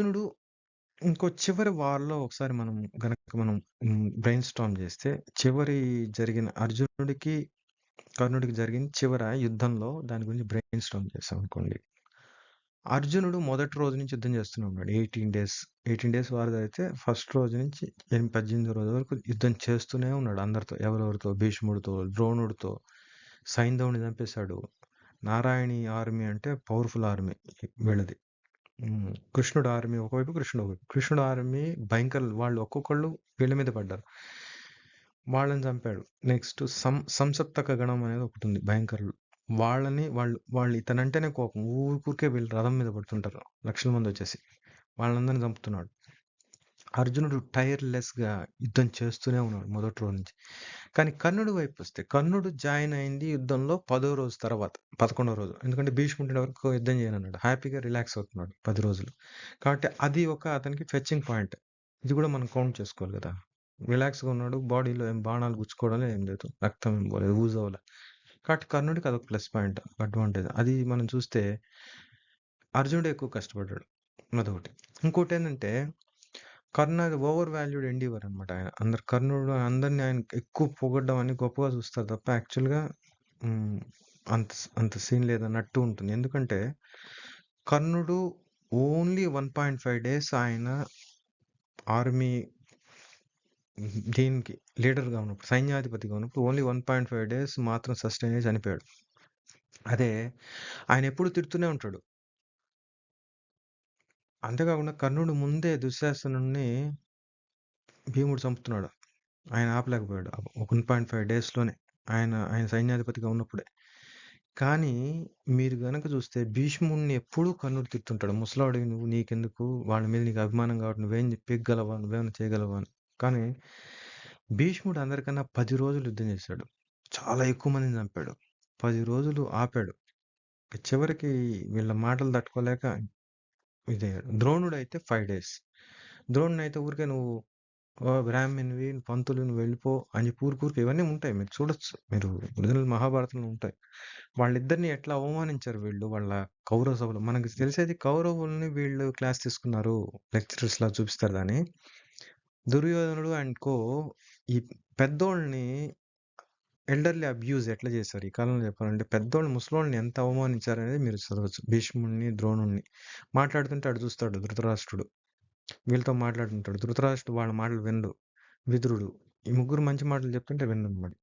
అర్జునుడు ఇంకో చివరి వార్‌లో ఒకసారి మనం బ్రెయిన్ స్టార్మ్ చేస్తే, చివరి జరిగిన అర్జునుడికి, కర్ణుడికి జరిగిన చివర యుద్ధంలో దాని గురించి బ్రెయిన్ స్టార్మ్ చేసామనుకోండి. అర్జునుడు మొదటి రోజు నుంచి యుద్ధం చేస్తూనే ఉన్నాడు. 18 డేస్. 18 డేస్ వార్ అయితే ఫస్ట్ రోజు నుంచి 18 రోజు వరకు యుద్ధం చేస్తూనే ఉన్నాడు అందరితో. ఎవరెవరితో? భీష్ముడితో, ద్రోణుడితో, సైంధవుడిని చంపేశాడు. నారాయణి ఆర్మీ అంటే పవర్‌ఫుల్ ఆర్మీ వీళ్ళది. కృష్ణుడు ఆర్మీ ఒకవైపు, కృష్ణుడు ఒకవైపు. కృష్ణుడు ఆర్మీ భయంకరులు. వాళ్ళు ఒక్కొక్కళ్ళు వీళ్ళ మీద పడ్డారు. వాళ్ళని చంపాడు. నెక్స్ట్ సంసప్తక గణం అనేది ఒకటుంది భయంకరులు. వాళ్ళు ఇతనంటేనే కోపం. ఊరికే వీళ్ళు రథం మీద పడుతుంటారు. లక్షల మందొచ్చేసి. వాళ్ళందరిని చంపుతున్నాడు. అర్జునుడు టైర్‌లెస్‌గా యుద్ధం చేస్తూనే ఉన్నాడు మొదటి రోజు నుంచి. కానీ కర్ణుడి వైపొస్తే, కర్ణుడు జాయిన్ అయింది యుద్ధంలో 10వ రోజు తర్వాత. 11వ రోజు. ఎందుకంటే భీష్ముడి వరకు యుద్ధం చేయనన్నాడు. హ్యాపీగా రిలాక్స్ అవుతున్నాడు 10 రోజులు. కాబట్టి అది అతనికి ఫెచ్చింగ్ పాయింట్. ఇది కూడా మనం కౌంట్ చేసుకోవాలి గదా! రిలాక్స్‌గా ఉన్నాడు. బాడీలో ఏం బాణాలు గుచ్చుకోవడం ఏం లేదు. రక్తం ఏం పోలేదు. ఊజ్ అవ్వలే. కాబట్టి కర్ణుడికి అదొక ప్లస్ పాయింట్. అడ్వాంటేజ్. అది మనం చూస్తే అర్జునుడే ఎక్కువ కష్టపడ్డాడు. అదొకటి. ఇంకోటేంటంటే కర్ణ ఓవర్ వాల్యూడ్ ఎండీవర్ అనమాట ఆయన. కర్ణుడు అందరిని ఆయన ఎక్కువ పొగడ్డం అని గొప్పగా చూస్తారు తప్ప యాక్చువల్‌గా హ్మ్. అంత అంత సీన్ లేదన్నట్టు ఉంటుంది. ఎందుకంటే కర్ణుడు ఓన్లీ 1.5 డేస్ ఆయన ఆర్మీ దీనికి లీడర్‌గా ఉన్నప్పుడు, సైన్యాధిపతిగా ఉన్నప్పుడు ఓన్లీ 1.5 డేస్ మాత్రం సస్టైన్ అయ్యి చనిపోయాడు. అదే ఆయన ఎప్పుడు తిడుతూనే ఉంటాడు. అంతేకాకుండా కర్ణుడు ముందే దుశ్శాసనుడిని భీముడు చంపుతున్నాడు. ఆయన ఆపలేకపోయాడు. 1.5 డేస్‌లోనే. ఆయన సైన్యాధిపతిగా ఉన్నప్పుడే. కానీ మీరు గనక చూస్తే భీష్ముడిని ఎప్పుడూ కర్ణుడు తిడుతుంటాడు. "ముసలోడివి నువ్వు నీకెందుకు? వాళ్ళ మీద నీకు అభిమానం కాబట్టి నువ్వేం పీకగలవా? నువ్వేమైనా చేయగలవా?" అని. కానీ భీష్ముడు అందరికన్నా 10 రోజులు యుద్ధం చేశాడు. చాలా ఎక్కువ మందిని చంపాడు. 10 రోజులు ఆపాడు. చివరికి వీళ్ళ మాటలు తట్టుకోలేక ఇదయ్యాడు. ద్రోణుడైతే 5 డేస్. ద్రోణుడినైతే ఊరికే నువ్వు బ్రాహ్మణునివి, పంతులు నువ్వు వెళ్ళిపో అని చెప్పి ఊరికే ఇవన్నీ ఉంటాయి. మీరు చూడొచ్చు. మీరు ఒరిజినల్ మహాభారతంలో ఉంటాయి. వాళ్ళిద్దరిని ఎట్లా అవమానించారు వీళ్ళు వాళ్ళ కౌరవ సభలో. మనకు తెలిసేది కౌరవుల్ని వీళ్ళు క్లాస్ తీసుకున్నారు. లెక్చరర్స్‌లా చూపిస్తారు దాన్ని. దుర్యోధనుడు అండ్ కో ఈ పెద్దోళ్ళని ఎల్డర్‌లీ అబ్యూజ్ ఎట్లా చేశారు ఈ కాలంలో చెప్పాలంటే, పెద్దోళ్ళు ముసలోళ్ళని ఎంత అవమానించారనేది మీరు చదవచ్చు. భీష్ముడిని, ద్రోణుడిని. మాట్లాడుతుంటే అటు చూస్తాడు ధృతరాష్ట్రుడు. వీళ్ళతో మాట్లాడుతుంటాడు. ధృతరాష్ట్రుడు వాళ్ళ మాటలు వినడు. విదురుడు. ఈ ముగ్గురు మంచి మాటలు చెప్తుంటే వినడనమాట.